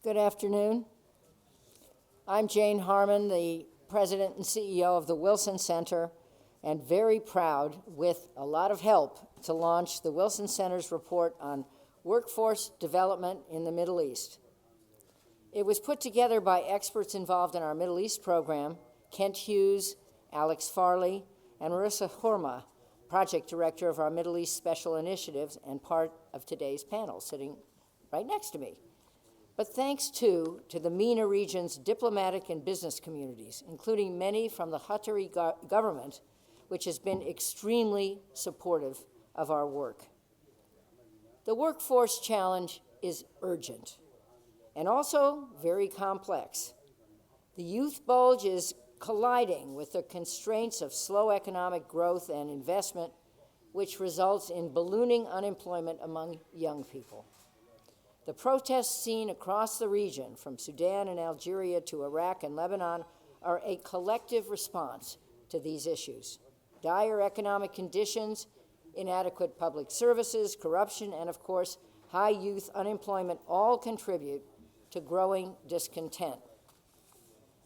Good afternoon. I'm Jane Harman, the President and CEO of the Wilson Center, and very proud, with a lot of help, to launch the Wilson Center's report on workforce development in the Middle East. It was put together by experts involved in our Middle East program, Kent Hughes, Alex Farley, and Merissa Khurma, Project Director of our Middle East Special Initiatives and part of today's panel, sitting right next to me. But thanks to the MENA region's diplomatic and business communities, including many from the Qatari government, which has been extremely supportive of our work. The workforce challenge is urgent and also very complex. The youth bulge is colliding with the constraints of slow economic growth and investment, which results in ballooning unemployment among young people. The protests seen across the region, from Sudan and Algeria to Iraq and Lebanon, are a collective response to these issues. Dire economic conditions, inadequate public services, corruption, and of course, high youth unemployment all contribute to growing discontent.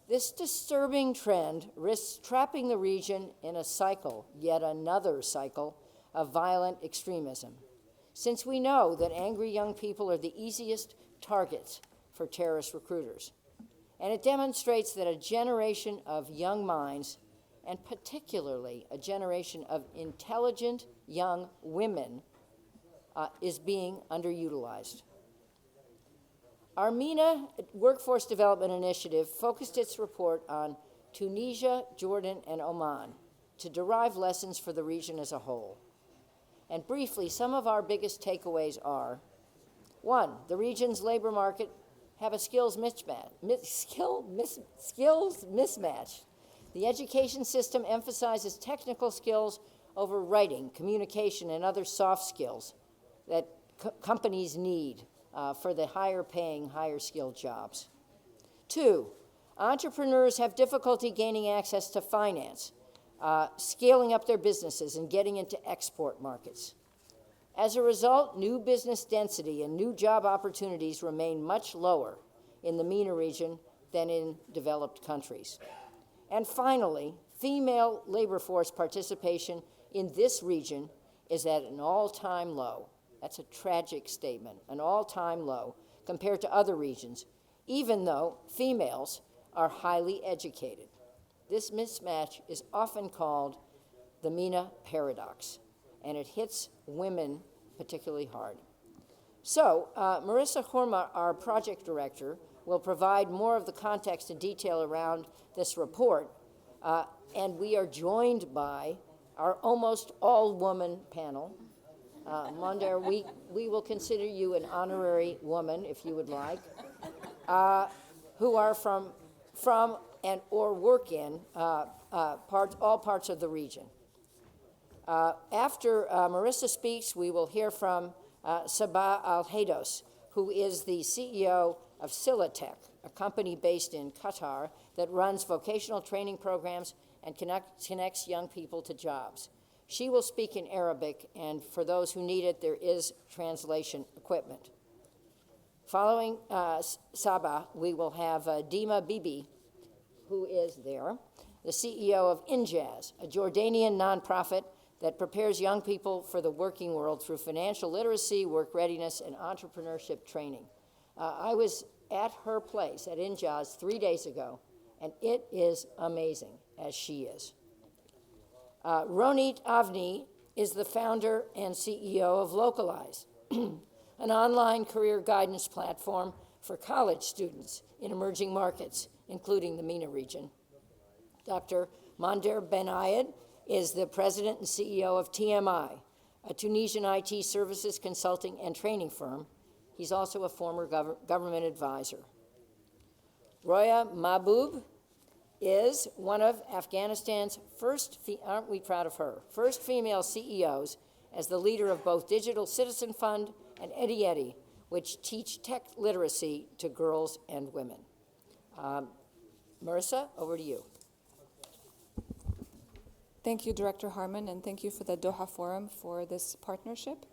This disturbing trend risks trapping the region in a cycle, yet another cycle, of violent extremism, since we know that angry young people are the easiest targets for terrorist recruiters. And it demonstrates that a generation of young minds, and particularly a generation of intelligent young women, is being underutilized. Our MENA Workforce Development Initiative focused its report on Tunisia, Jordan, and Oman to derive lessons for the region as a whole. And briefly, some of our biggest takeaways are: one, the region's labor market have a skills mismatch. The education system emphasizes technical skills over writing, communication, and other soft skills that companies need for the higher paying, higher skilled jobs. Two, entrepreneurs have difficulty gaining access to finance, scaling up their businesses and getting into export markets. As a result, new business density and new job opportunities remain much lower in the MENA region than in developed countries. And finally, female labor force participation in this region is at an all-time low. That's a tragic statement, an all-time low compared to other regions, even though females are highly educated. This mismatch is often called the MENA paradox, and it hits women particularly hard. So, Merissa Khurma, our project director, will provide more of the context and detail around this report, and we are joined by our almost all-woman panel. Mondher, we will consider you an honorary woman, if you would like, who are from and or work in all parts of the region. After Merissa speaks, we will hear from Sabah Haidoos, who is the CEO of Silatech, a company based in Qatar that runs vocational training programs and connects young people to jobs. She will speak in Arabic, and for those who need it, there is translation equipment. Following Sabah, we will have Deema Bibi, who is there, the CEO of Injaz, a Jordanian nonprofit that prepares young people for the working world through financial literacy, work readiness, and entrepreneurship training. I was at her place at Injaz 3 days ago, and it is amazing, as she is. Ronit Avni is the founder and CEO of Localized, an online career guidance platform for college students in emerging markets, including the MENA region. Dr. Mondher Ben Ayed is the president and CEO of TMI, a Tunisian IT services consulting and training firm. He's also a former government advisor. Roya Mahboob is one of Afghanistan's first, aren't we proud of her, first female CEOs as the leader of both Digital Citizen Fund and Eddy, which teach tech literacy to girls and women. Merissa, over to you. Thank you, Director Harman, and thank you for the Doha Forum for this partnership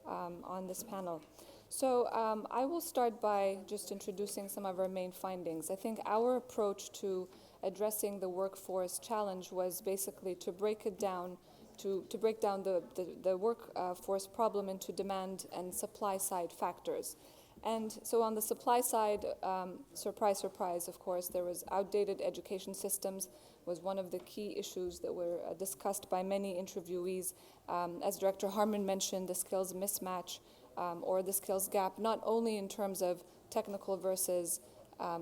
on this panel. So I will start by just introducing some of our main findings. I think our approach to addressing the workforce challenge was basically to break it down, to break down the workforce problem into demand and supply side factors. And so on the supply side, surprise, surprise, of course, there was outdated education systems was one of the key issues that were discussed by many interviewees. As Director Harman mentioned, the skills mismatch or the skills gap, not only in terms of technical versus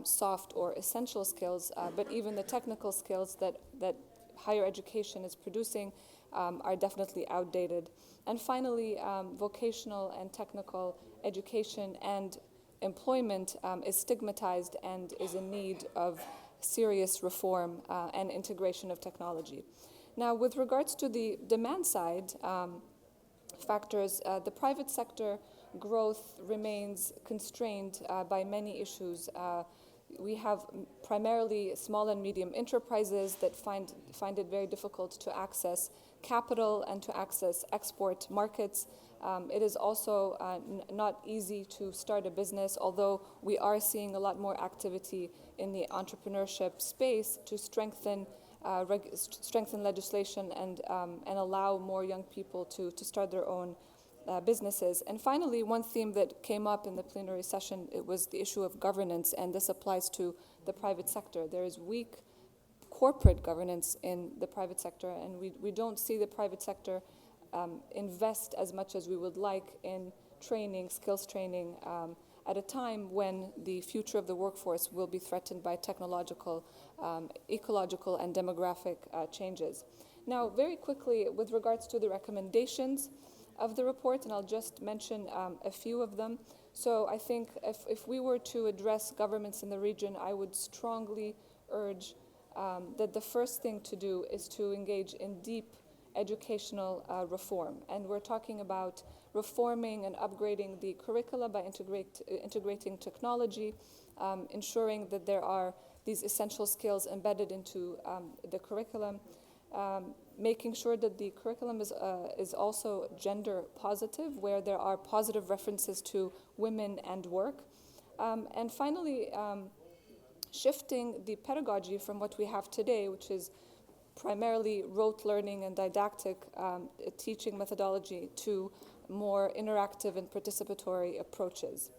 soft or essential skills, but even the technical skills that higher education is producing are definitely outdated. And finally, vocational and technical education and employment is stigmatized and is in need of serious reform and integration of technology. Now, with regards to the demand side factors, the private sector growth remains constrained by many issues. We have primarily small and medium enterprises that find it very difficult to access capital and to access export markets. It is also not easy to start a business, although we are seeing a lot more activity in the entrepreneurship space to strengthen legislation and allow more young people to start their own businesses. And finally, one theme that came up in the plenary session, it was the issue of governance, and this applies to the private sector. There is weak corporate governance in the private sector, and we don't see the private sector invest as much as we would like in training, skills training, at a time when the future of the workforce will be threatened by technological, ecological, and demographic changes. Now, very quickly, with regards to the recommendations of the report, and I'll just mention a few of them. So I think if we were to address governments in the region, I would strongly urge that the first thing to do is to engage in deep educational reform. And we're talking about reforming and upgrading the curricula by integrating technology, ensuring that there are these essential skills embedded into the curriculum, making sure that the curriculum is also gender positive, where there are positive references to women and work. And finally, shifting the pedagogy from what we have today, which is primarily rote learning and didactic teaching methodology, to more interactive and participatory approaches.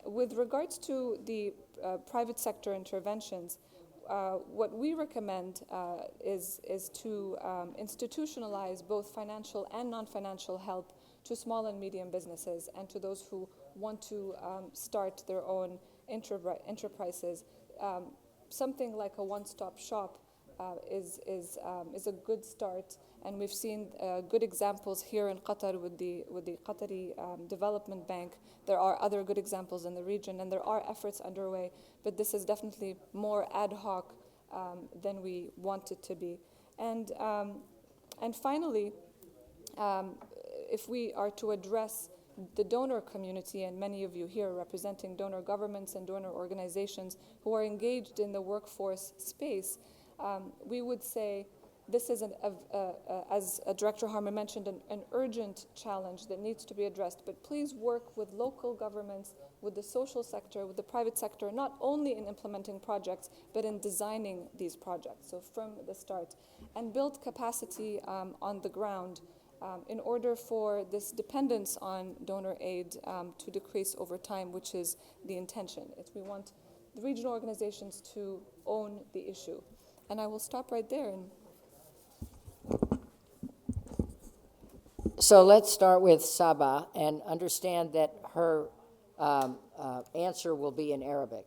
With regards to the private sector interventions, what we recommend is to institutionalize both financial and non-financial help to small and medium businesses and to those who want to start their own enterprises. Something like a one-stop shop is a good start, and we've seen good examples here in Qatar with the Qatari Development Bank. There are other good examples in the region, and there are efforts underway, but this is definitely more ad hoc than we want it to be. And finally, if we are to address the donor community, and many of you here representing donor governments and donor organizations who are engaged in the workforce space, we would say this is, as Director Harman mentioned, an urgent challenge that needs to be addressed. But please work with local governments, with the social sector, with the private sector, not only in implementing projects, but in designing these projects, so from the start, and build capacity on the ground in order for this dependence on donor aid to decrease over time, which is the intention. We want the regional organizations to own the issue. And I will stop right there. So let's start with Sabah and understand that her answer will be in Arabic.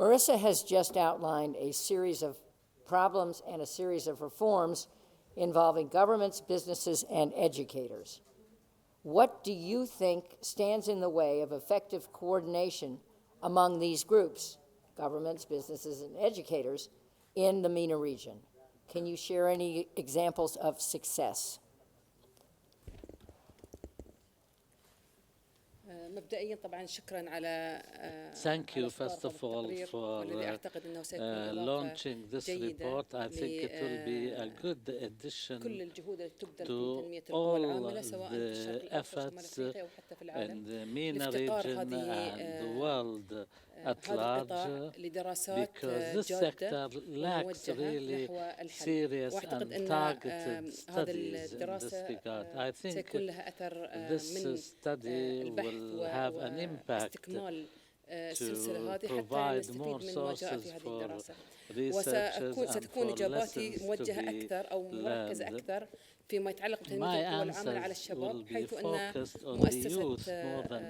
Merissa has just outlined a series of problems and a series of reforms involving governments, businesses, and educators. What do you think stands in the way of effective coordination among these groups, governments, businesses, and educators, in the MENA region? Can you share any examples of success? مبدئيا طبعا شكرا على Thank you first of all for والذي أعتقد أنه سيكون إضافة launching this جيدة report. I think it will be a good addition كل الجهود التي تبذل في to تنمية القوى all العاملة سواء في الشرق the الأوسط وشمال efforts أفريقيا وحتى في in العالم the MENA لافتقار region هذه and the world at هذا القطاع large, لدراسات because this جادة sector lacks وموجهة really نحو الحل. serious وأعتقد and أن targeted هذا studies in this الدراسة regard. I think سيكون لها أثر this من study البحث will have an impact واستكمال السلسلة هذه حتى provide more نستفيد من ما جاء في sources هذه for الدراسة. researchers and وستكون for إجاباتي lessons to موجهة be أكثر أو مركزة learned. أكثر فيما يتعلق My بتنمية القوى العاملة على answers الشباب، will be حيث أن focused on the مؤسسة youth more than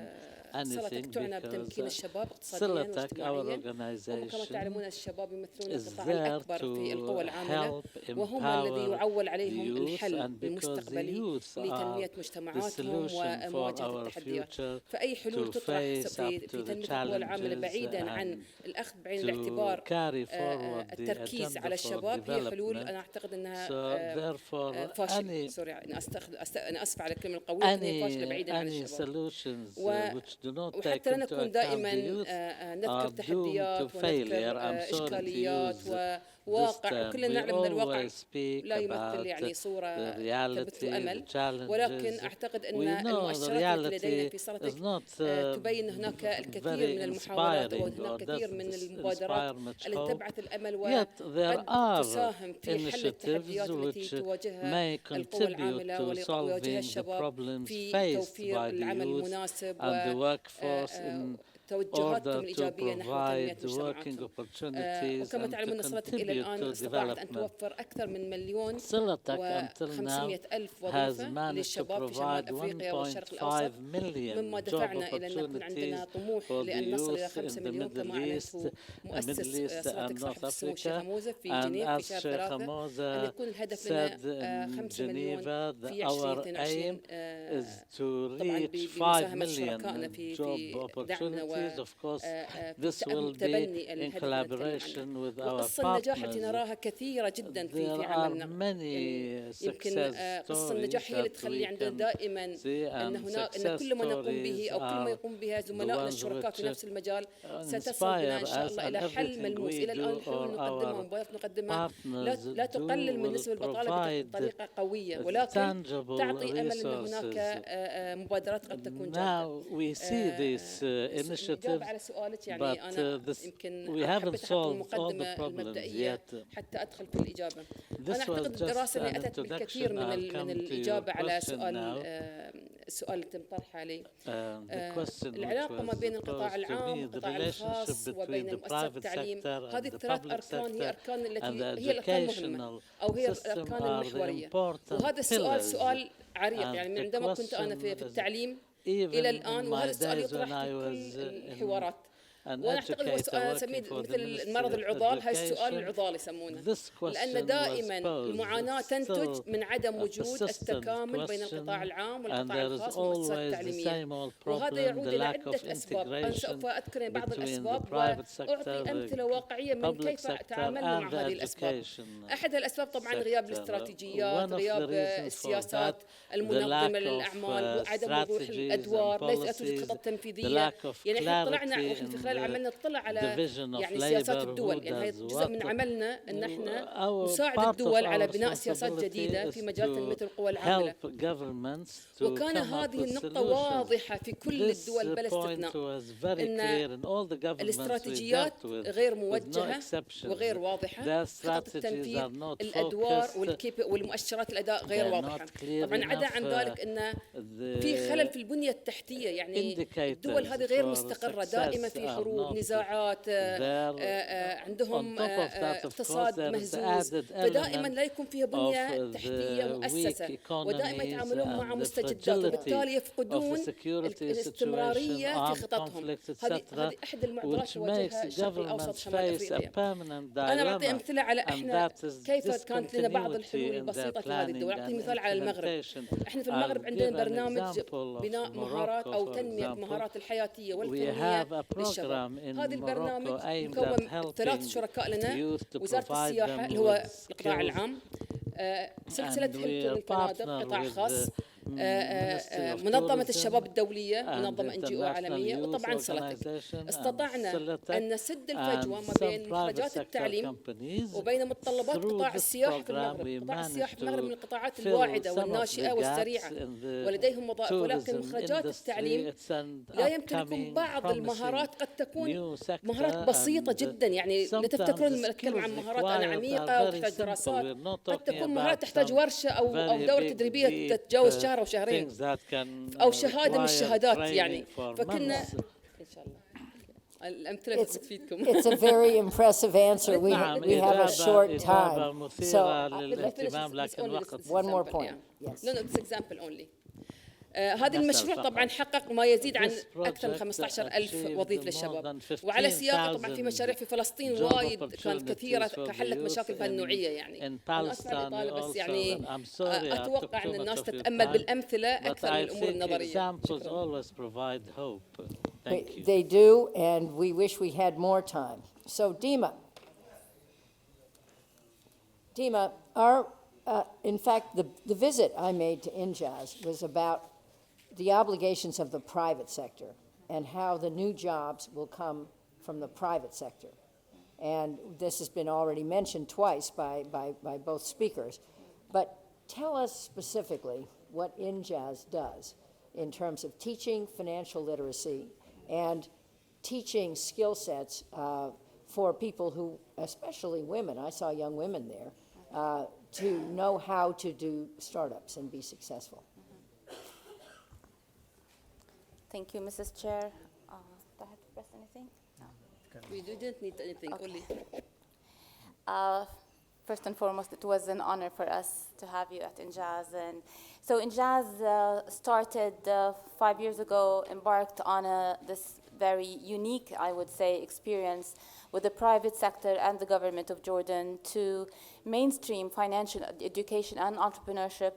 صلاتك anything تعنى because بتمكين الشباب اقتصاديا Silatech, our واجتماعيا. وكما organization, تعلمون الشباب يمثلون is القطاع there الأكبر في القوى to العاملة help وهم الذي empower يعول the عليهم youth, الحل and because the المستقبلي youth are لتنمية the مجتمعاتهم solution for ومواجهة our التحديات. future فأي حلول to تطرح face في up to تنمية the القوى العاملة challenges بعيدا عن and الأخذ بعين to الاعتبار carry forward the التركيز agenda على for الشباب هي حلول development. أنا أعتقد أنها So therefore, فاشلة. سوري أنا أسف على الكلمة القوية، لكن هي فاشلة بعيدا عن any الشباب. solutions which do not take وحتى لا into نكون account دائما the youth نذكر are doomed to تحديات failure. ونذكر I'm sorry to إشكاليات use this وواقع، term. وكلنا We نعلم أن الواقع always speak لا يمثل about يعني صورة the reality, تبث أمل، the challenges. ولكن أعتقد أن We know the المؤشرات التي لدينا reality في is صلاتك not تبين هناك الكثير very من المحاولات inspiring or وهناك كثير من doesn't المبادرات inspire much التي hope. تبعث الأمل Yet there وقد are تساهم في حل التحديات initiatives التي which تواجهها may القوى contribute العاملة to ويواجهها solving the الشباب problems في faced توفير by the العمل youth المناسب and the workforce in توجهاتهم order to الإيجابية نحو تنمية provide working مجتمعاتهم. opportunities وكما and to تعلمون صلاتك إلى contribute الآن to استطاعت أن development. توفر أكثر من مليون Silatech until now و500 ألف has وظيفة managed to للشباب في شمال provide أفريقيا والشرق 1.5 الأوسط، مما million job دفعنا إلى أن يكون opportunities عندنا طموح for the لأن نصل إلى youth 5 in the مليون Middle كما East, أعلنته مؤسس and صلاتك North صاحب السمو الشيخ Africa. حموزة في And جنيف في as شهر Sheikh 3 أن Hamoza يكون الهدف said لنا in 5 مليون Geneva, في our aim 2022 is to طبعا reach 5 بمساهمة شركائنا million في job دعمنا opportunities. Of course, في this will be تبني in الهدف الذي نتكلم collaboration عنه. with our وقصة النجاح التي partners. نراها كثيرة جدا في There are عملنا. many يعني يمكن success قصة النجاح هي اللي stories that تخلي we عندنا can دائما see, أن and هناك أن success كل ما نقوم به stories أو كل ما are يقوم بها the زملائنا ones الشركاء في which نفس المجال ستصل inspire بنا إن شاء us, الله and إلى حل everything ملموس. we إلى الآن do الحلول or نقدمها our والمبادرات نقدمها partners لا تقلل من do نسبة will البطالة provide بطريقة قوية، ولكن tangible تعطي أمل أن هناك resources. مبادرات قد تكون Now جادة. we see these الإجابة initiatives, على سؤالك but يعني أنا this, يمكن we أنا haven't حبيت أحط solved all the المقدمة problems المبدئية yet. حتى أدخل في الإجابة. This أنا was أعتقد just الدراسة an اللي أتت بالكثير introduction. I'll come من to your الإجابة على question سؤال now. السؤال اللي تم طرحه لي. The question which العلاقة ما was بين القطاع posed to العام me, the والقطاع الخاص relationship وبين between the مؤسسات private التعليم، sector هذه and the الثلاث public أركان هي sector أركان and التي the هي الأركان المهمة educational أو هي system الأركان are the المحورية. important وهذا السؤال pillars. سؤال عريق، يعني من And the عندما كنت أنا في question is التعليم even إلى in الآن، my وهذا السؤال days يطرح when I في was كل an الحوارات. وأنا أعتقد هو educator سؤال working سميه for the مثل المرض Ministry of العضال، هذا السؤال Education, العضال يسمونه، this لأن question دائما was المعاناة posed. It's تنتج still من عدم a وجود persistent التكامل بين القطاع question, العام and والقطاع there is الخاص والمؤسسات always the التعليمية. same old وهذا problem, يعود the إلى lack of عدة أسباب. أنا سوف integration أذكر بعض between the الأسباب private sector, وأعطي أمثلة واقعية من public كيف sector, تعاملنا مع and the هذه الأسباب. education أحد الأسباب طبعا غياب sector. الاستراتيجيات، One of the غياب reasons for السياسات that, the المنظمة lack of للأعمال، عدم وضوح strategies الأدوار، and لا توجد policies, خطط the تنفيذية. lack of يعني احنا طلعنا clarity واحنا في in خلال the عملنا نطلع على division of يعني سياسات labor, who الدول، يعني هي does جزء من what. عملنا ان احنا Our نساعد part of الدول our على بناء سياسات responsibility جديدة is في مجال تنمية to القوى العاملة. help governments to وكان come up هذه with النقطة solutions. واضحة في كل This الدول بلا point استثناء، was very إن clear in all the governments we الاستراتيجيات dealt with, غير with no موجهة exceptions. وغير واضحة، Their خطط strategies التنفيذ، are not الأدوار focused. والمؤشرات الأداء غير They're واضحة. not clear طبعا عدا enough. عن ذلك أن في The خلل في البنية التحتية، يعني الدول indicators هذه غير for مستقرة، success دائما في are حروب، not نزاعات، there. عندهم On top of that, of اقتصاد course, there is the مهزوز، added فدائما element لا يكون فيها بنية of تحتية the مؤسسة، weak ودائما economies يتعاملون مع and the مستجدات، وبالتالي fragility يفقدون of the security الاستمرارية situation, في armed خططهم. conflicts, هذه etc., أحد المعضلات which تواجهها makes الشرق الأوسط governments شمال face a أفريقيا. permanent أنا بعطي dilemma, أمثلة على and إحنا that is كيف كانت لنا بعض الحلول discontinuity in their البسيطة في هذه الدول. planning أعطي and مثال على المغرب. implementation. إحنا في I'll المغرب عندنا give an برنامج example of بناء مهارات Morocco, أو for تنمية example. مهارات الحياتية We والفنية have a للشباب. program in هذا البرنامج Morocco aimed مكون at من ثلاث helping شركاء لنا، youth to وزارة provide السياحة them اللي هو with القطاع skills, العام، سلسلة and we هيلتون are الفنادق partner قطاع with خاص، the Ministry of منظمة Tourism الشباب الدولية، and منظمة NGO International عالمية، Youth وطبعا سلاتك. Organization and استطعنا Silatech أن نسد الفجوة and ما some بين private مخرجات sector التعليم companies. وبين متطلبات Through قطاع this السياحة في program, المغرب. we قطاع السياحة managed في المغرب من to القطاعات fill الواعدة some of the والناشئة gaps والسريعة، in the ولديهم وظائف، ولكن tourism مخرجات industry. التعليم It's an لا يمتلكون upcoming, بعض promising المهارات، قد تكون new sector, مهارات بسيطة and جدا. يعني لا sometimes تفتكرون the لما نتكلم عن skills مهارات أنا required are عميقة أو very تحتاج simple. دراسات، We're not قد talking تكون مهارات about تحتاج some ورشة أو very دورة big, تدريبية deep تتجاوز شهر أو شهرين، things that can أو شهادة من require الشهادات. يعني training for فكنا months. إن شاء الله الأمثلة It's, بتفيدكم. it's a very impressive answer. نعم، We have a short إجابة time. مثيرة So, للاهتمام لكن وقت. one more point. Yes. No, it's example only. هذا المشروع فقط. طبعا حقق ما يزيد عن This أكثر من project 15,000 achieved وظيفة more للشباب. than وعلى سياقه طبعا في 15,000 مشاريع في فلسطين job وايد كانت كثيرة opportunities for the كحلت youth مشاكل بهالنوعية. يعني in أنا أسف على Palestine الإطالة، بس also, يعني and I'm sorry I took أتوقع too أن much الناس of your تتأمل time, بالأمثلة but أكثر من I الأمور think النظرية. examples شكرا. always provide hope. Thank you. They do, and we wish we had more time. So, Deema, in fact, the visit I made to Injaz was about the obligations of the private sector and how the new jobs will come from the private sector. And this has been already mentioned twice by both speakers. But tell us specifically what Injaz does in terms of teaching financial literacy and teaching skill sets for people who, especially women, I saw young women there, to know how to do startups and be successful. Thank you, Mrs. Chair. Do I have to press anything? No. We didn't need anything, Okay. only. First and foremost, it was an honor for us to have you at Injaz. And so Injaz started 5 years ago, embarked on this very unique, I would say, experience with the private sector and the government of Jordan to mainstream financial education and entrepreneurship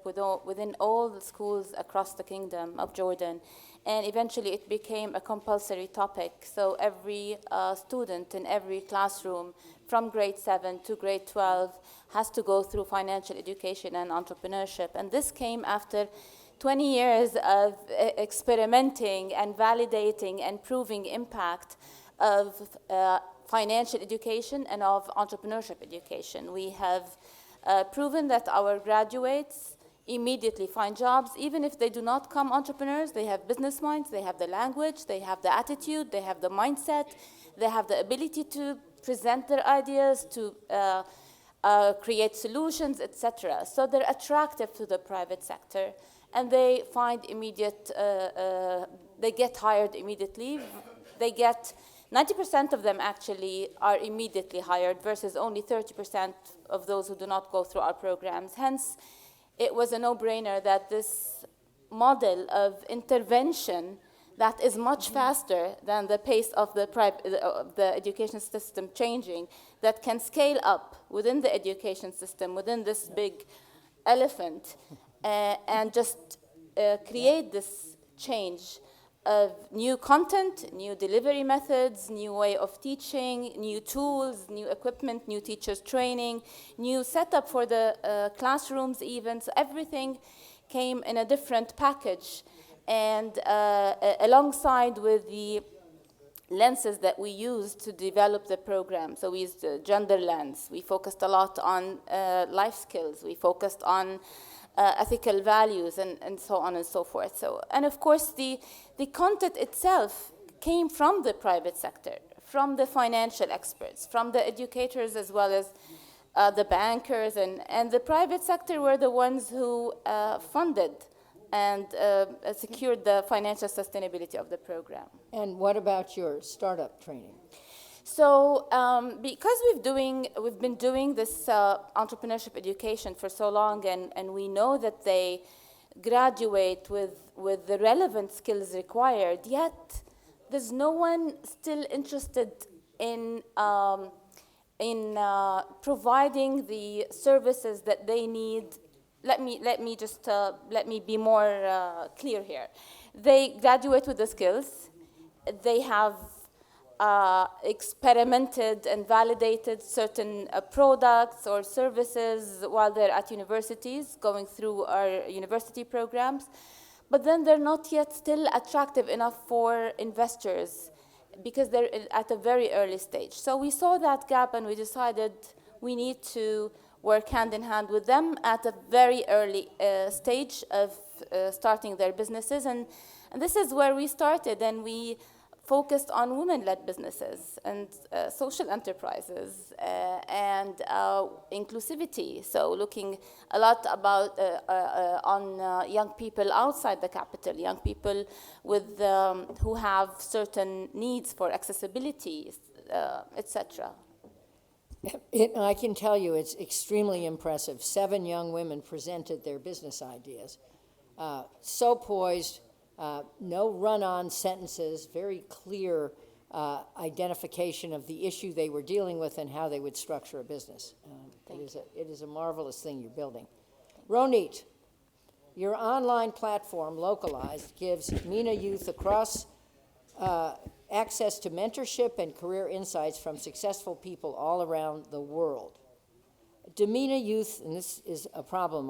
within all the schools across the kingdom of Jordan. And eventually it became a compulsory topic. So every student in every classroom from grade 7 to grade 12 has to go through financial education and entrepreneurship. And this came after 20 years of experimenting and validating and proving impact of financial education and of entrepreneurship education. We have proven that our graduates immediately find jobs, even if they do not come entrepreneurs. They have business minds, they have the language, they have the attitude, they have the mindset, they have the ability to present their ideas, to create solutions, etc. So they're attractive to the private sector, and they find immediate, they get hired immediately. They get 90% of them actually are immediately hired versus only 30% of those who do not go through our programs. Hence, it was a no-brainer that this model of intervention that is much faster than the pace of the education system changing, that can scale up within the education system, within this big elephant, and just create this change of new content, new delivery methods, new way of teaching, new tools, new equipment, new teachers training, new setup for the classrooms even. So everything came in a different package. And alongside with the lenses that we used to develop the program. So we used the gender lens. We focused a lot on life skills. We focused on ethical values and so on and so forth. So, and of course, the content itself came from the private sector, from the financial experts, from the educators as well as the bankers. And the private sector were the ones who funded and secured the financial sustainability of the program. And what about your startup training? So because we've been doing this entrepreneurship education for so long, and we know that they graduate with the relevant skills required, yet there's no one still interested in providing the services that they need. Let me be more clear here. They graduate with the skills. They have experimented and validated certain products or services while they're at universities, going through our university programs. But then they're not yet still attractive enough for investors because they're at a very early stage. So we saw that gap and we decided we need to work hand in hand with them at a very early stage of starting their businesses. And this is where we started, and we focused on women-led businesses and social enterprises and inclusivity. So looking a lot about on young people outside the capital, young people with who have certain needs for accessibility, etc. I can tell you it's extremely impressive. 7 young women presented their business ideas. So poised, no run-on sentences, very clear identification of the issue they were dealing with and how they would structure a business. It is a marvelous thing you're building. Ronit, your online platform, Localized, gives MENA youth across access to mentorship and career insights from successful people all around the world. Do MENA youth, and this is a problem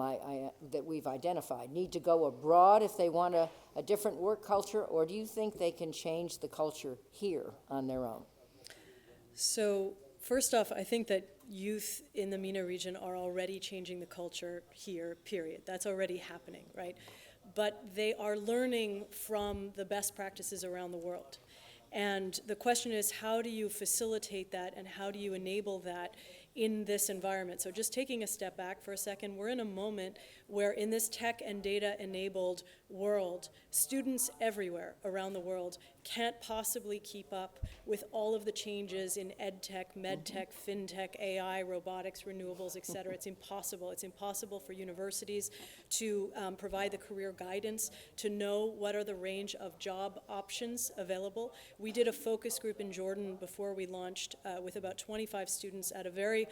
that we've identified, need to go abroad if they want a different work culture, or do you think they can change the culture here on their own? So first off, I think that youth in the MENA region are already changing the culture here, period. That's already happening, right? But they are learning from the best practices around the world. And the question is, how do you facilitate that and how do you enable that in this environment? So just taking a step back for a second, we're in a moment where in this tech and data-enabled world, students everywhere around the world can't possibly keep up with all of the changes in edtech, medtech, fintech, AI, robotics, renewables, et cetera. It's impossible. It's impossible for universities to provide the career guidance, to know what are the range of job options available. We did a focus group in Jordan before we launched with about 25 students at a very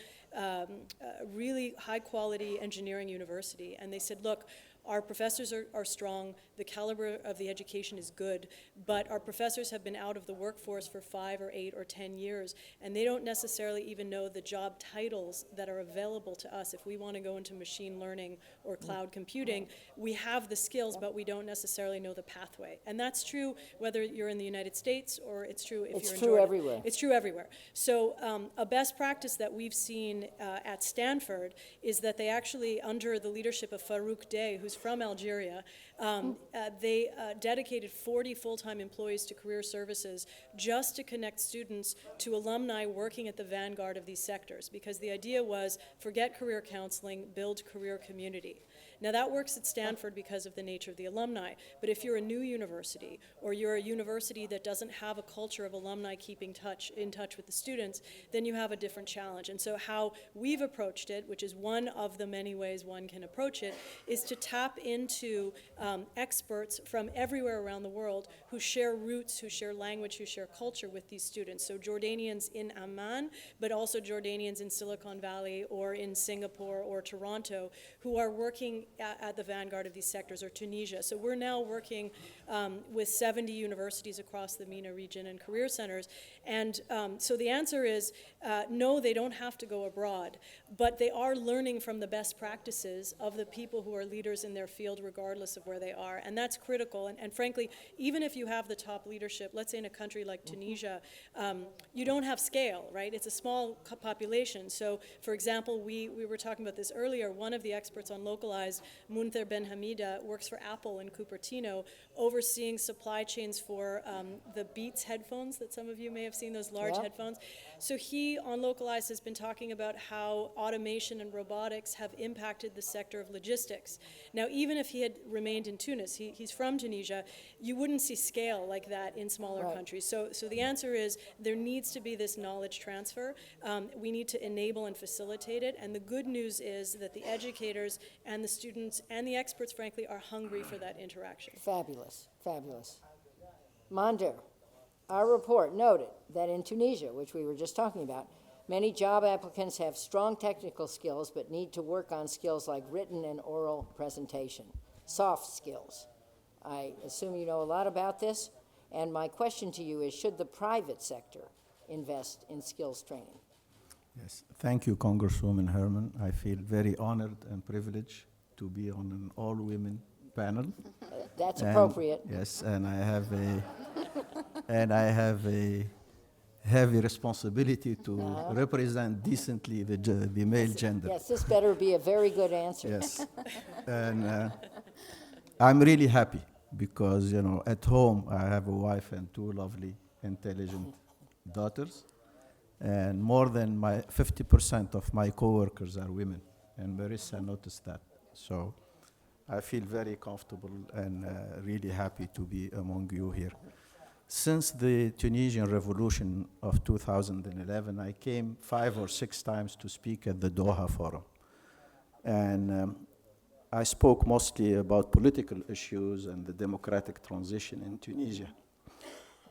really high-quality engineering university, and they said, look, our professors are strong, the caliber of the education is good, but our professors have been out of the workforce for 5 or 8 or 10 years, and they don't necessarily even know the job titles that are available to us. If we want to go into machine learning or cloud computing, we have the skills, but we don't necessarily know the pathway. And that's true whether you're in the United States or it's true if you're in Jordan. It's true everywhere. It's true everywhere. So a best practice that we've seen at Stanford is that they actually, under the leadership of Farouk Day, who's from Algeria, they dedicated 40 full-time employees to career services just to connect students to alumni working at the vanguard of these sectors, because the idea was forget career counseling, build career community. Now that works at Stanford because of the nature of the alumni, but if you're a new university or you're a university that doesn't have a culture of alumni keeping in touch with the students, then you have a different challenge. And so how we've approached it, which is one of the many ways one can approach it, is to tap into experts from everywhere around the world who share roots, who share language, who share culture with these students. So Jordanians in Amman, but also Jordanians in Silicon Valley or in Singapore or Toronto who are working at the vanguard of these sectors, or Tunisia. So we're now working with 70 universities across the MENA region and career centers. And so the answer is no, they don't have to go abroad, but they are learning from the best practices of the people who are leaders in their field regardless of where they are. And that's critical. And frankly, even if you have the top leadership, let's say in a country like Tunisia, you don't have scale, right? It's a small population. So for example, we were talking about this earlier, one of the experts on Localized, Mondher Ben Ayed, works for Apple in Cupertino, overseeing supply chains for the Beats headphones that some of you may have seen, those large headphones. So he, on Localized, has been talking about how automation and robotics have impacted the sector of logistics. Now, even if he had remained in Tunis, he's from Tunisia, you wouldn't see scale like that in smaller countries. So the answer is there needs to be this knowledge transfer. We need to enable and facilitate it. And the good news is that the educators and the students and the experts, frankly, are hungry for that interaction. Fabulous, fabulous. Mondher, our report noted that in Tunisia, which we were just talking about, many job applicants have strong technical skills but need to work on skills like written and oral presentation, soft skills. I assume you know a lot about this. And my question to you is, should the private sector invest in skills training? Yes, thank you, Congresswoman Herman. I feel very honored and privileged to be on an all-women panel. That's And- appropriate. Yes, and I have a heavy responsibility to represent decently the male gender. Yes, this better be a very good answer. Yes, and I'm really happy because, you know, at home I have a wife and two lovely, intelligent daughters, and more than 50% of my coworkers are women, and Merissa noticed that. So I feel very comfortable and really happy to be among you here. Since the Tunisian revolution of 2011, I came 5 or 6 times to speak at the Doha Forum. And I spoke mostly about political issues and the democratic transition in Tunisia.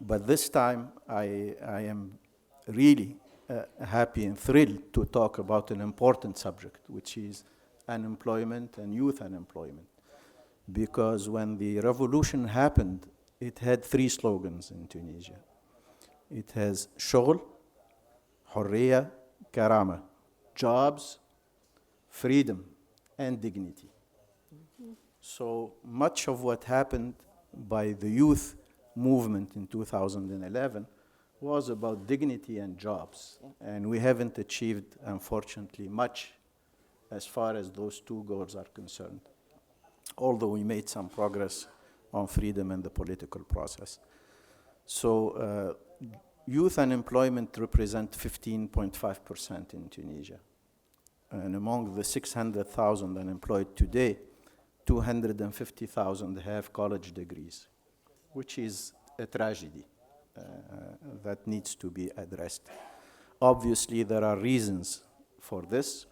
But this time, I am really happy and thrilled to talk about an important subject, which is unemployment and youth unemployment. Because when the revolution happened, it had 3 slogans in Tunisia. It has شغل, حرية, كرامة, jobs, freedom, and dignity. So much of what happened by the youth movement in 2011 was about dignity and jobs. And we haven't achieved, unfortunately, much as far as those 2 goals are concerned, although we made some progress on freedom and the political process. So youth unemployment represents 15.5% in Tunisia. And among the 600,000 unemployed today, 250,000 have college degrees, which is a tragedy that needs to be addressed. Obviously, there are reasons for this.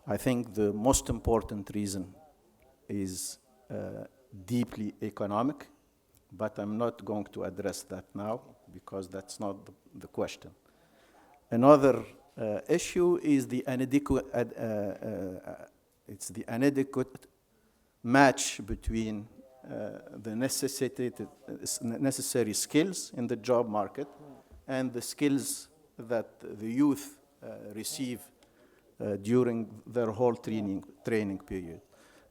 I think the most important reason is deeply economic, but I'm not going to address that now because that's not the question. Another issue is the inadequate match between the necessary skills in the job market and the skills that the youth receive during their whole training period.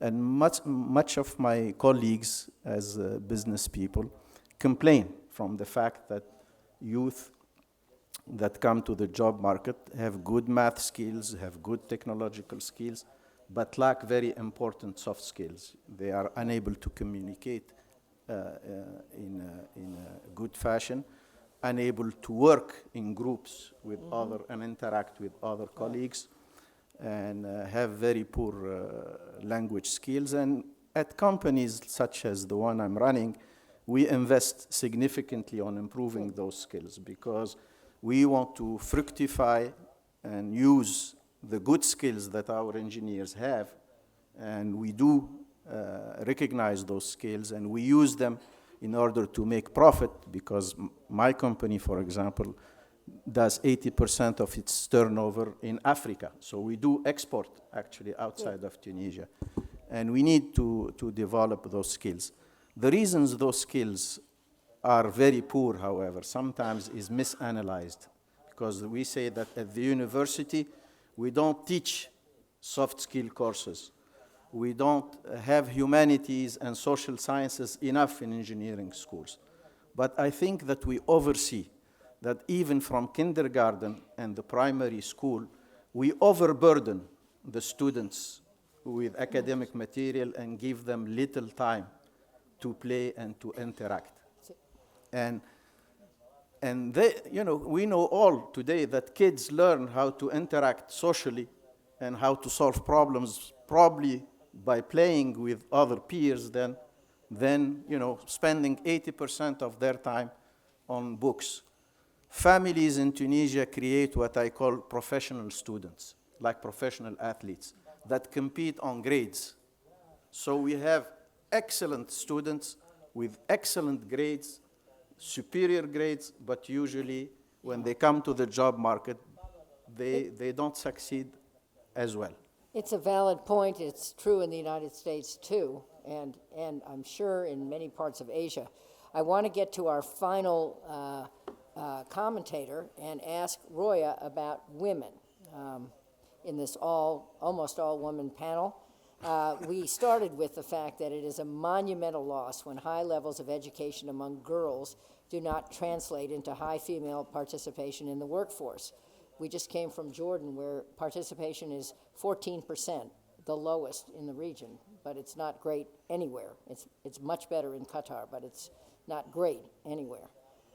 And much of my colleagues as business people complain from the fact that youth that come to the job market have good math skills, have good technological skills, but lack very important soft skills. They are unable to communicate in a good fashion, unable to work in groups with other and interact with other colleagues, and have very poor language skills. And at companies such as the one I'm running, we invest significantly on improving those skills because we want to fructify and use the good skills that our engineers have, and we do recognize those skills, and we use them in order to make profit because my company, for example, does 80% of its turnover in Africa. So we do export actually outside of Tunisia. And we need to develop those skills. The reasons those skills are very poor, however, sometimes is misanalyzed because we say that at the university, we don't teach soft skill courses. We don't have humanities and social sciences enough in engineering schools. But I think that we oversee that even from kindergarten and the primary school, we overburden the students with academic material and give them little time to play and to interact. And they, we know all today that kids learn how to interact socially and how to solve problems probably by playing with other peers than spending 80% of their time on books. Families in Tunisia create what I call professional students, like professional athletes, that compete on grades. So we have excellent students with excellent grades, superior grades, but usually when they come to the job market, they don't succeed as well. It's a valid point. It's true in the United States too, and I'm sure in many parts of Asia. I want to get to our final commentator and ask Roya about women in this almost all-woman panel. We started with the fact that it is a monumental loss when high levels of education among girls do not translate into high female participation in the workforce. We just came from Jordan, where participation is 14%, the lowest in the region, but it's not great anywhere. It's much better in Qatar, but it's not great anywhere.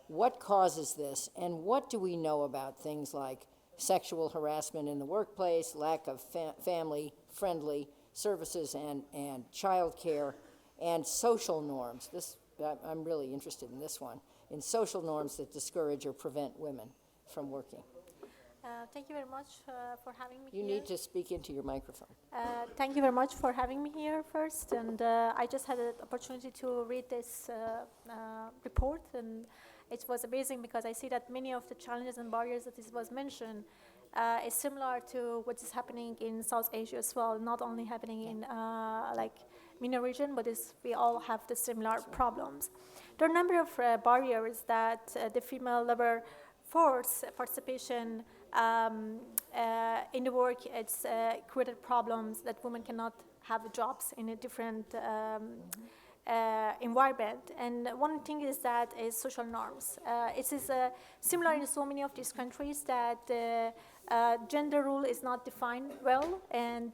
What causes this, and what do we know about things like sexual harassment in the workplace, lack of family-friendly services and child care, and social norms? I'm really interested in this one, in social norms that discourage or prevent women from working. Thank you very much for having me here. You need to speak into your microphone. Thank you very much for having me here first. And I just had an opportunity to read this report, and it was amazing because I see that many of the challenges and barriers that this was mentioned is similar to what is happening in South Asia as well, not only happening in like MENA region, but we all have the similar problems. There are a number of barriers that the female labor force participation in the work. It's created problems that women cannot have jobs in a different environment. And one thing is that is social norms. It is similar in so many of these countries that gender rule is not defined well, and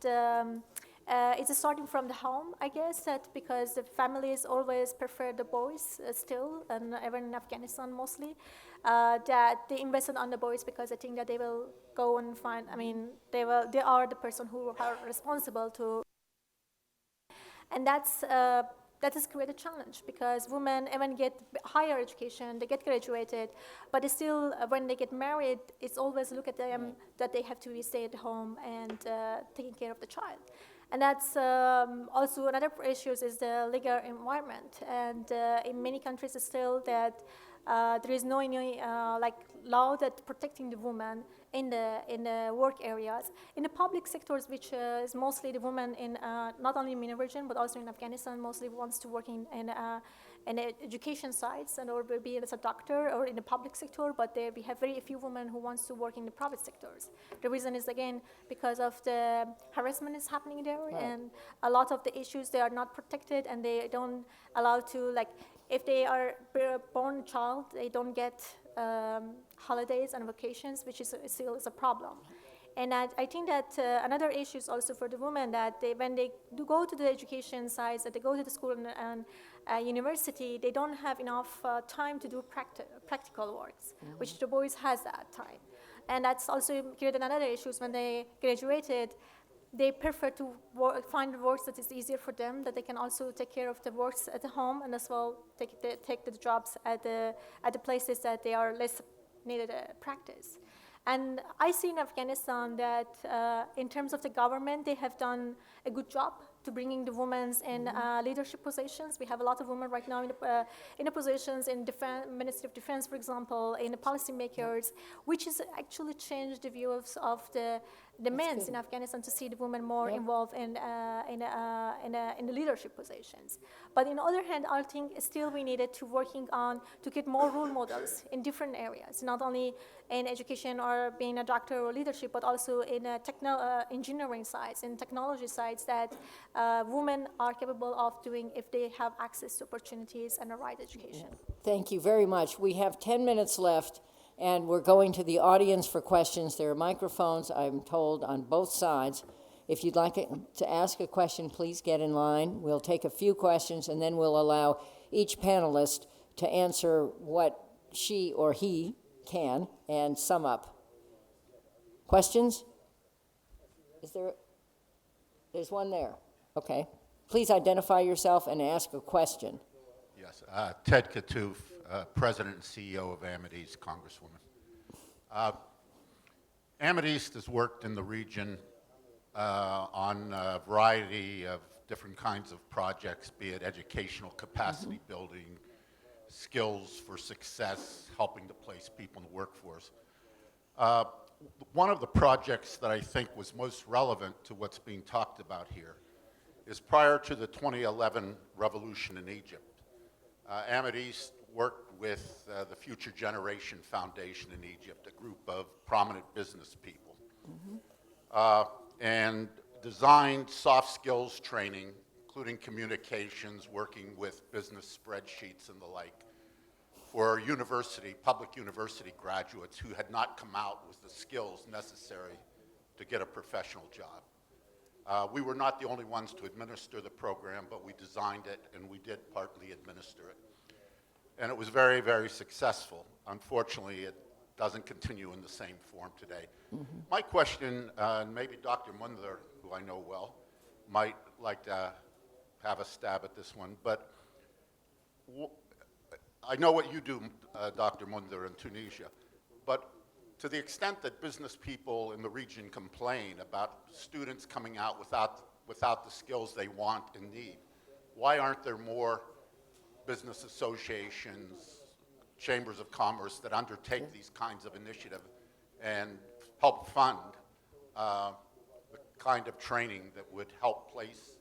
it's starting from the home, I guess, that because the families always prefer the boys still, and even in Afghanistan mostly, that they invested on the boys because I think that they will go and find, they are the person who are responsible to, and that has created a challenge because women even get higher education, they get graduated, but still when they get married, it's always look at them that they have to stay at home and taking care of the child. And that's also another issue is the legal environment. And in many countries it's still that there is no any law that protecting the woman in the work areas. In the public sectors, which is mostly the women in not only in MENA region, but also in Afghanistan, mostly wants to work in education sites and or be as a doctor or in the public sector, but we have very few women who wants to work in the private sectors. The reason is again because of the harassment is happening there, and a lot of the issues they are not protected and they don't allow to if they are born a child, they don't get holidays and vacations, which is still is a problem. And I think that another issue is also for the women that when they do go to the education sites, that they go to the school and university, they don't have enough time to do practical works, which the boys has that time. And that's also created another issues when they graduated. They prefer to find works that is easier for them, that they can also take care of the works at the home and as well take the jobs at the places that they are less needed practice. And I see in Afghanistan that in terms of the government, they have done a good job to bringing the women in leadership positions. We have a lot of women right now in the positions in Ministry of Defense, for example, in the policymakers, which has actually changed the view of the men in Afghanistan to see the women more involved in the leadership positions. But on the other hand, I think still we needed to working on to get more role models in different areas, not only in education or being a doctor or leadership, but also in engineering sides, in technology sides that women are capable of doing if they have access to opportunities and the right education. Thank you very much. We have 10 minutes left, and we're going to the audience for questions. There are microphones, I'm told, on both sides. If you'd like to ask a question, please get in line. We'll take a few questions, and then we'll allow each panelist to answer what she or he can and sum up. Questions? There's one there. Okay. Please identify yourself and ask a question. Yes, Ted Katouf, President and CEO of Ahmadis, Congresswoman. Ahmadis has worked in the region on a variety of different kinds of projects, be it educational capacity building, skills for success, helping to place people in the workforce. One of the projects that I think was most relevant to what's being talked about here is prior to the 2011 revolution in Egypt. Ahmadis worked with the Future Generation Foundation in Egypt, a group of prominent business people, and designed soft skills training, including communications, working with business spreadsheets and the like, for public university graduates who had not come out with the skills necessary to get a professional job. We were not the only ones to administer the program, but we designed it and we did partly administer it. And it was very, very successful. Unfortunately, it doesn't continue in the same form today. My question, and maybe Dr. Mondher, who I know well, might like to have a stab at this one, but I know what you do, Dr. Mondher, in Tunisia, but to the extent that business people in the region complain about students coming out without the skills they want and need, why aren't there more business associations, chambers of commerce that undertake these kinds of initiatives and help fund the kind of training that would help place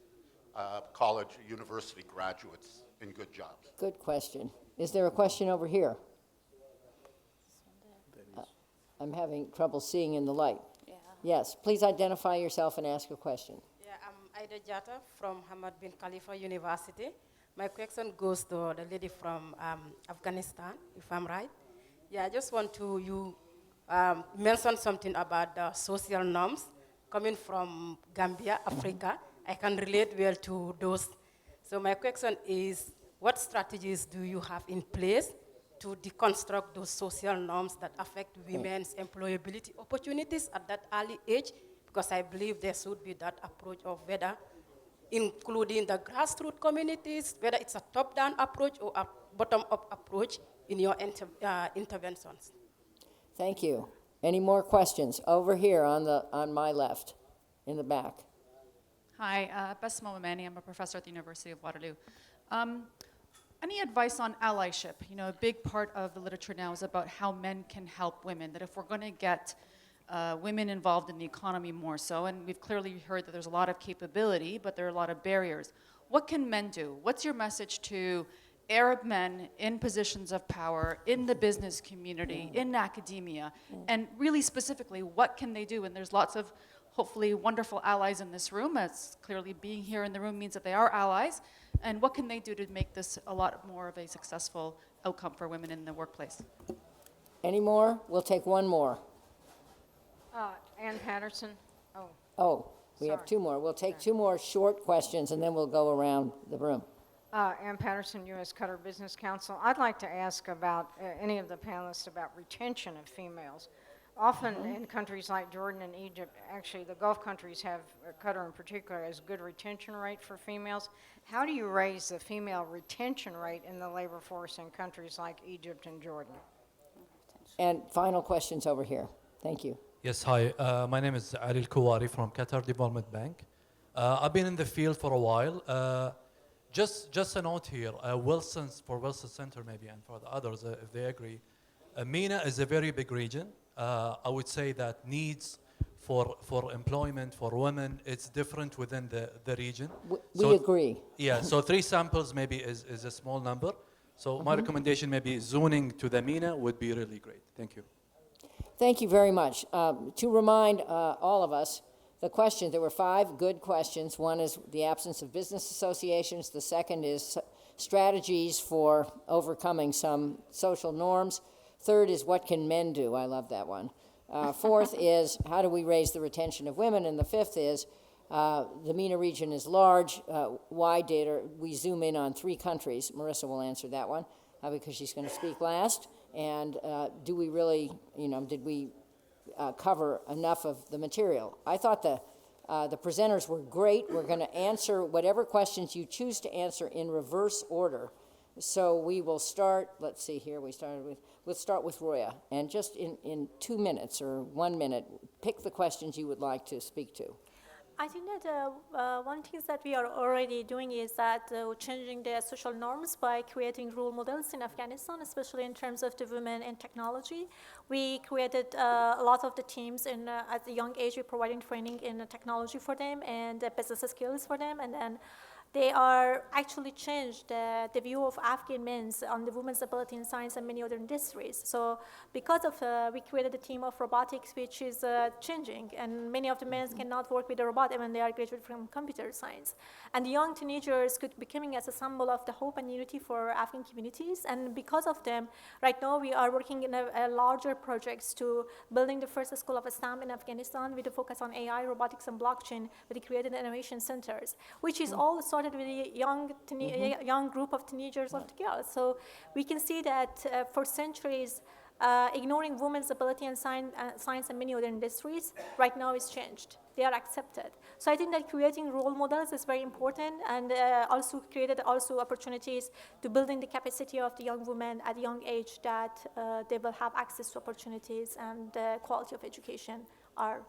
college or university graduates in good jobs? Good question. Is there a question over here? I'm having trouble seeing in the light. Yeah. Yes, please identify yourself and ask a question. Yeah, I'm Aida Jata from Hamad bin Khalifa University. My question goes to the lady from Afghanistan, if I'm right. Yeah, I just want to, you mention something about the social norms coming from Gambia, Africa. I can relate well to those. So my question is, what strategies do you have in place to deconstruct those social norms that affect women's employability opportunities at that early age? Because I believe there should be that approach of whether including the grassroots communities, whether it's a top-down approach or a bottom-up approach in your interventions. Thank you. Any more questions? Over here on my left, in the back. Hi, Basma Wamani. I'm a professor at the University of Waterloo. Any advice on allyship? You know, a big part of the literature now is about how men can help women, that if we're going to get women involved in the economy more so, and we've clearly heard that there's a lot of capability, but there are a lot of barriers. What can men do? What's your message to Arab men in positions of power, in the business community, in academia, and really specifically, what can they do? And there's lots of hopefully wonderful allies in this room, as clearly being here in the room means that they are allies. And what can they do to make this a lot more of a successful outcome for women in the workplace? Any more? We'll take one more. Ann Patterson. Oh, we have two more. We'll take two more short questions, and then we'll go around the room. Ann Patterson, U.S. Qatar Business Council. I'd like to ask about any of the panelists about retention of females. Often in countries like Jordan and Egypt, actually the Gulf countries have, Qatar in particular, has good retention rate for females. How do you raise the female retention rate in the labor force in countries like Egypt and Jordan? And final questions over here. Thank you. Yes, hi. My name is Adil Kouari from Qatar Development Bank. I've been in the field for a while. Just a note here, for Wilson Center maybe, and for the others, if they agree, MENA is a very big region. I would say that needs for employment for women, it's different within the region. We agree. Yeah, so 3 samples maybe is a small number. So my recommendation maybe zoning to the MENA would be really great. Thank you. Thank you very much. To remind all of us, the question, there were 5 good questions. One is the absence of business associations. The second is strategies for overcoming some social norms. Third is what can men do? I love that one. Fourth is how do we raise the retention of women? And the fifth is the MENA region is large. Wide data, we zoom in on 3 countries. Merissa will answer that one because she's going to speak last. And do we really, did we cover enough of the material? I thought the presenters were great. We're going to answer whatever questions you choose to answer in reverse order. So we will start, let's see here, we'll start with Roya. And just in 2 minutes or 1 minute, pick the questions you would like to speak to. I think that one thing that we are already doing is that changing the social norms by creating role models in Afghanistan, especially in terms of the women in technology. We created a lot of the teams at a young age. We're providing training in technology for them and business skills for them, and then they are actually changed the view of Afghan men on the women's ability in science and many other industries. So because of, we created a team of robotics, which is changing, and many of the men cannot work with a robot even they are graduated from computer science. And the young teenagers could becoming as a symbol of the hope and unity for Afghan communities. And because of them, right now we are working in a larger projects to building the first school of STEM in Afghanistan with a focus on AI, robotics, and blockchain with the created innovation centers, which is all started with a young group of teenagers of together. So we can see that for centuries, ignoring women's ability in science and many other industries, right now is changed. They are accepted. So I think that creating role models is very important, and also created also opportunities to building the capacity of the young women at a young age that they will have access to opportunities, and quality of education are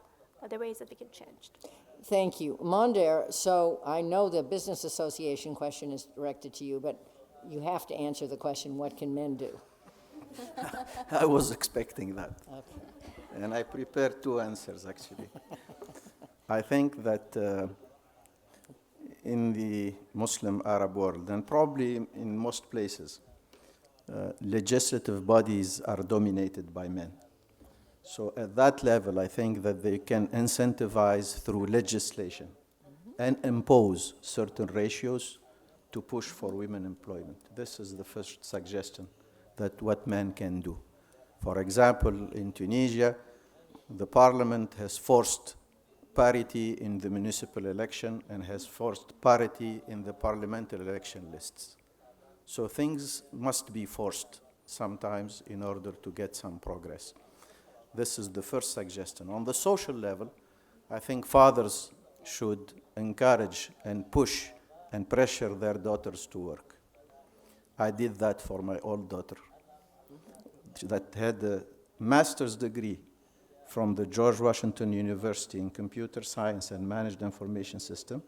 the ways that we can change. Thank you. Mondher, so I know the business association question is directed to you, but you have to answer the question, what can men do? I was expecting that. Okay. And I prepared two answers, actually. I think that in the Muslim Arab world, and probably in most places, legislative bodies are dominated by men. So at that level, I think that they can incentivize through legislation and impose certain ratios to push for women employment. This is the first suggestion that what men can do. For example, in Tunisia, the parliament has forced parity in the municipal election and has forced parity in the parliamentary election lists. So things must be forced sometimes in order to get some progress. This is the first suggestion. On the social level, I think fathers should encourage and push and pressure their daughters to work. I did that for my old daughter that had a master's degree from the George Washington University in computer science and managed information system,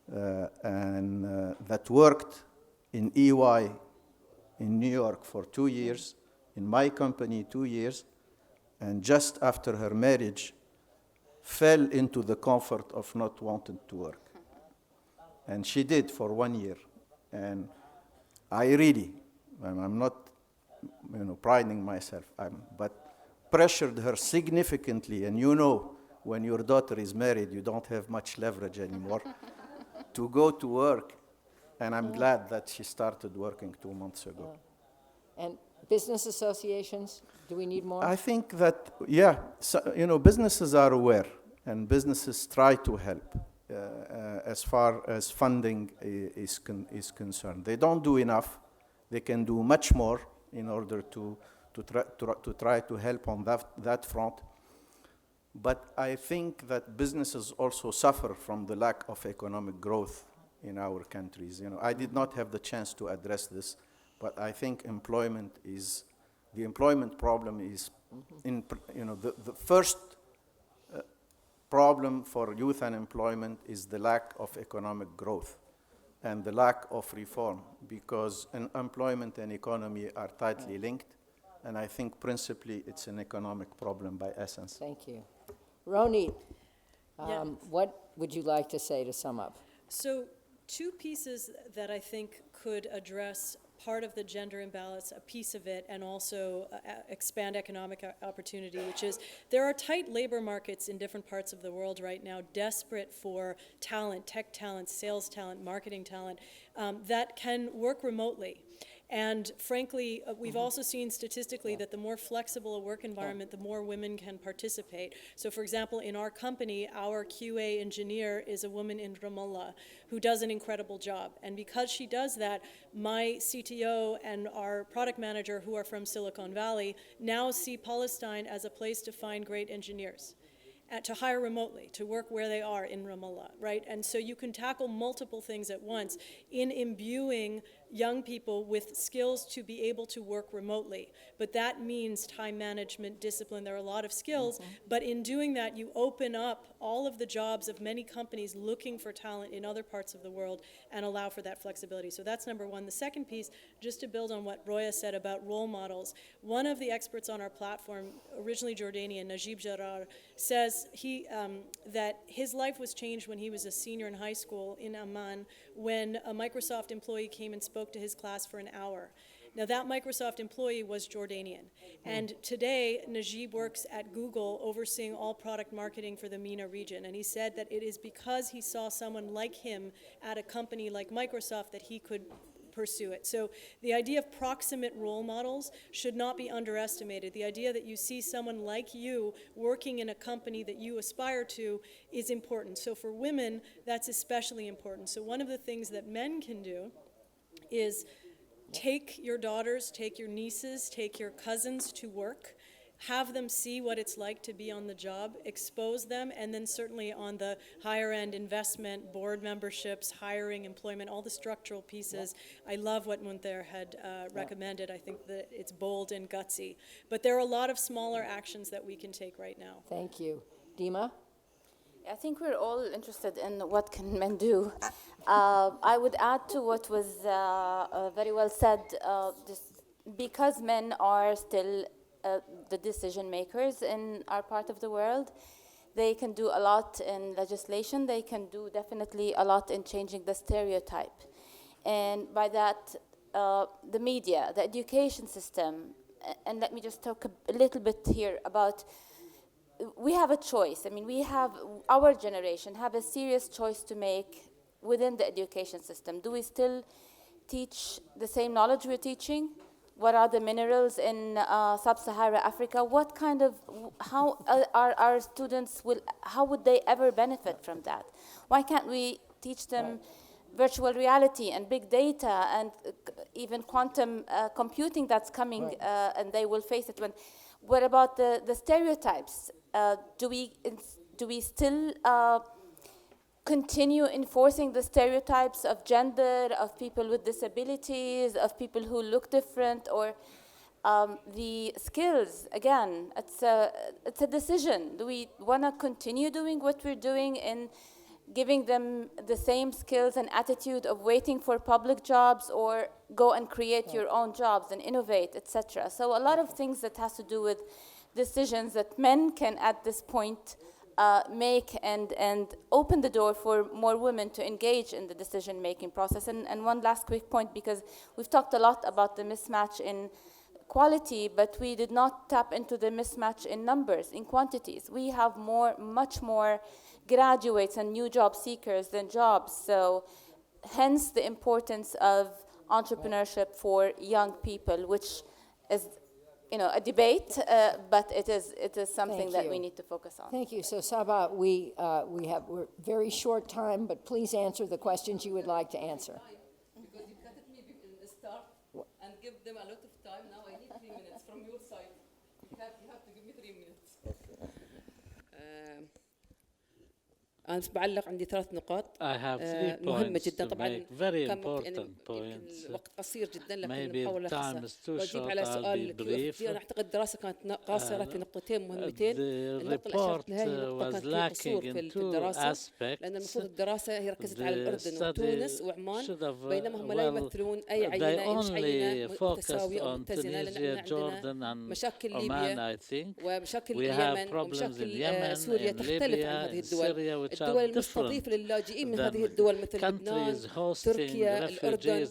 that worked in EY in New York for 2 years, in my company 2 years, and just after her marriage, fell into the comfort of not wanting to work. And she did for 1 year. And I really, I'm not priding myself, but pressured her significantly. And when your daughter is married, you don't have much leverage anymore, to go to work. And I'm glad that she started working 2 months ago. And business associations, do we need more? I think that, businesses are aware, and businesses try to help as far as funding is concerned. They don't do enough. They can do much more in order to try to help on that front. But I think that businesses also suffer from the lack of economic growth in our countries. I did not have the chance to address this, but I think the employment problem is, the first problem for youth unemployment is the lack of economic growth and the lack of reform, because employment and economy are tightly linked, and I think principally it's an economic problem by essence. Thank you. Ronit, Yeah. what would you like to say to sum up? So 2 pieces that I think could address part of the gender imbalance, a piece of it, and also expand economic opportunity, which is there are tight labor markets in different parts of the world right now, desperate for talent, tech talent, sales talent, marketing talent, that can work remotely. And frankly, we've also seen statistically that the more flexible a work environment, the more women can participate. So for example, in our company, our QA engineer is a woman in Ramallah who does an incredible job. And because she does that, my CTO and our product manager, who are from Silicon Valley, now see Palestine as a place to find great engineers, to hire remotely, to work where they are in Ramallah, right? And so you can tackle multiple things at once in imbuing young people with skills to be able to work remotely. But that means time management, discipline. There are a lot of skills. But in doing that, you open up all of the jobs of many companies looking for talent in other parts of the world and allow for that flexibility. So that's number one. The second piece, just to build on what Roya said about role models, one of the experts on our platform, originally Jordanian, Najib Jarrar, says that his life was changed when he was a senior in high school in Amman when a Microsoft employee came and spoke to his class for an hour. Now, that Microsoft employee was Jordanian. And today, Najib works at Google overseeing all product marketing for the MENA region. And he said that it is because he saw someone like him at a company like Microsoft that he could pursue it. So the idea of proximate role models should not be underestimated. The idea that you see someone like you working in a company that you aspire to is important. So for women, that's especially important. So one of the things that men can do is take your daughters, take your nieces, take your cousins to work, have them see what it's like to be on the job, expose them, and then certainly on the higher end investment, board memberships, hiring, employment, all the structural pieces. I love what Mondher had recommended. I think that it's bold and gutsy. But there are a lot of smaller actions that we can take right now. Thank you. Deema? I think we're all interested in what can men do. I would add to what was very well said, because men are still the decision makers in our part of the world. They can do a lot in legislation. They can do definitely a lot in changing the stereotype. And by that, the media, the education system, and let me just talk a little bit here about, we have a choice. I mean, our generation have a serious choice to make within the education system. Do we still teach the same knowledge we're teaching? What are the minerals in sub-Saharan Africa? What kind of, how are our students, how would they ever benefit from that? Why can't we teach them virtual reality and big data and even quantum computing that's coming and they will face it when, what about the stereotypes? Do we still continue enforcing the stereotypes of gender, of people with disabilities, of people who look different, or the skills? Again, it's a decision. Do we want to continue doing what we're doing in giving them the same skills and attitude of waiting for public jobs, or go and create your own jobs and innovate, etc.? So a lot of things that has to do with decisions that men can at this point make and open the door for more women to engage in the decision-making process. And one last quick point, because we've talked a lot about the mismatch in quality, but we did not tap into the mismatch in numbers, in quantities. We have much more graduates and new job seekers than jobs. So hence the importance of entrepreneurship for young people, which is a debate, but it is something that we need to focus on. Thank you. So Sabah, we're very short time, but please answer the questions you would like to answer. Because you cut me in the start and give them a lot of time. Now I need 3 minutes from your side. You have to give me 3 minutes. أنا بعلق عندي 3 نقاط مهمة جدا. طبعا الوقت قصير جدا لكن بحاول أجيب على سؤال QFD. أنا أعتقد الدراسة كانت قاصرة في نقطتين مهمتين. النقطة اللي أشرت لها هي نقطة كانت في قصور في الدراسة، لأن المفروض الدراسة هي ركزت على الأردن وتونس وعمان، بينما هم لا يمثلون أي عينة مش عينة متساوية أو متزنة، لأن عندنا مشاكل ليبيا ومشاكل اليمن ومشاكل سوريا تختلف عن هذه الدول. الدول المستضيفة للاجئين من هذه الدول مثل لبنان، تركيا، الأردن،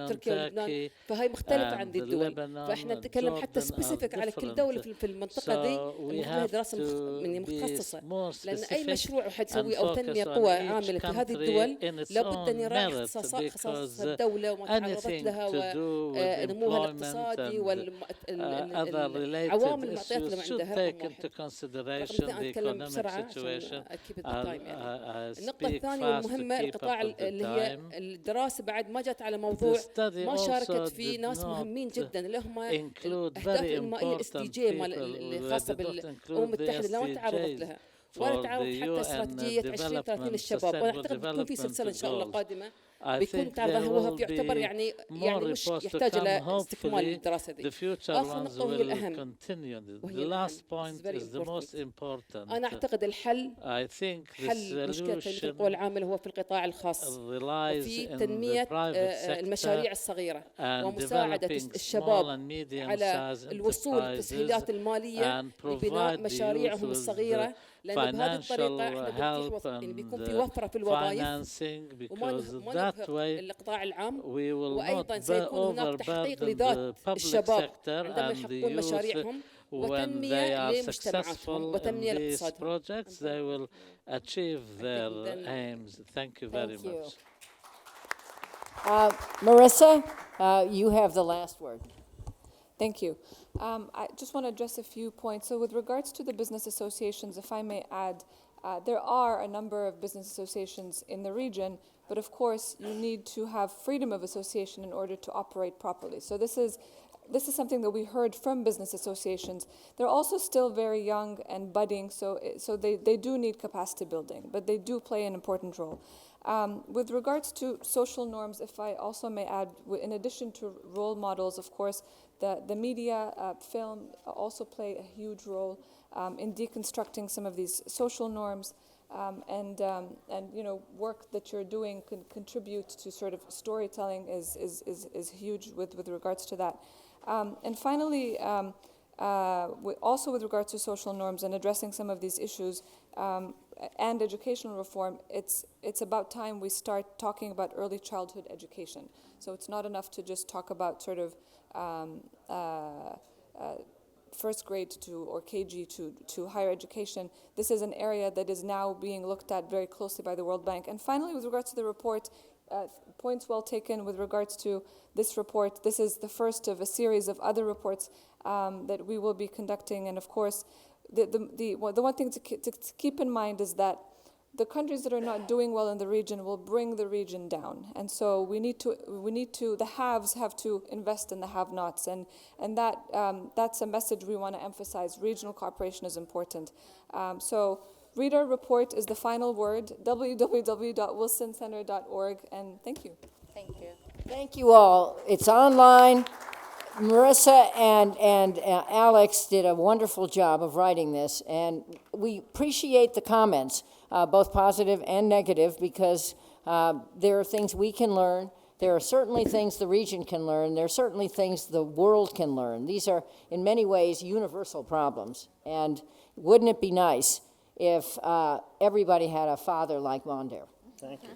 تركيا ولبنان، فهي مختلفة عن هذه الدول. فإحنا نتكلم حتى سبيسيفيك على كل دولة في المنطقة دي، لها دراسة متخصصة، لأن أي مشروع واحد يسوي أو تنمية قوى عاملة في هذه الدول لابد أن يراعي خصائص الدولة وما تعرضت لها ونموها الاقتصادي والعوامل المعطيات اللي عندها. أتكلم بسرعة النقطة الثانية والمهمة القطاع اللي هي الدراسة بعد ما جت على موضوع ما شاركت فيه ناس مهمين جدا اللي هم الأهداف الإنمائية SDG اللي خاصة بالأمم المتحدة لا تعرضت لها ولا تعرضت حتى استراتيجية 2030 للشباب، وأنا أعتقد بتكون في سلسلة إن شاء الله قادمة I بيكون think تعرض there هو will يعتبر be يعني more مش reports to يحتاج come. إلى استكمال Hopefully, الدراسة دي. the future آخر ones نقطة وهي will الأهم continue. The وهي last الأهم. This is point very is the most important. important. أنا أعتقد الحل I think the حل مشكلة تنمية القوى solution العاملة هو في القطاع الخاص relies وفي in the تنمية private sector المشاريع الصغيرة and ومساعدة developing small الشباب and على medium-sized الوصول enterprises للتسهيلات المالية and لبناء provide the youth مشاريعهم with the الصغيرة لأن بهذه الطريقة financial احنا help يعني and بيكون في the وفرة في الوظائف financing, وما because ما that نرهق way القطاع العام we will not وأيضا سيكون هناك تحقيق overburden لذات the public الشباب sector عندما and the يحققون youth. مشاريعهم When they وتنمية are لمجتمعاتهم successful in وتنمية these لاقتصادهم. projects, they will achieve their aims. Thank you very Thank you. much. Merissa, you have the last word. Thank you. I just want to address a few points. So with regards to the business associations, if I may add, there are a number of business associations in the region, but of course you need to have freedom of association in order to operate properly. So this is something that we heard from business associations. They're also still very young and budding, so they do need capacity building, but they do play an important role. With regards to social norms, if I also may add, in addition to role models, of course, the media, film also play a huge role in deconstructing some of these social norms, and you know, work that you're doing can contribute to sort of storytelling is huge with regards to that. And finally, also with regards to social norms and addressing some of these issues and educational reform, it's about time we start talking about early childhood education. So it's not enough to just talk about sort of first grade or KG to higher education. This is an area that is now being looked at very closely by the World Bank. And finally, with regards to the report, points well taken with regards to this report. This is the first of a series of other reports that we will be conducting. And of course, the one thing to keep in mind is that the countries that are not doing well in the region will bring the region down. And so we need to, the haves have to invest in the have-nots. And that's a message we want to emphasize. Regional cooperation is important. So read our report is the final word, www.wilsoncenter.org, and thank you. Thank you. Thank you all. It's online. Merissa and Alex did a wonderful job of writing this, and we appreciate the comments, both positive and negative, because there are things we can learn. There are certainly things the region can learn. There are certainly things the world can learn. These are, in many ways, universal problems. And wouldn't it be nice if everybody had a father like Mondher? Thank you.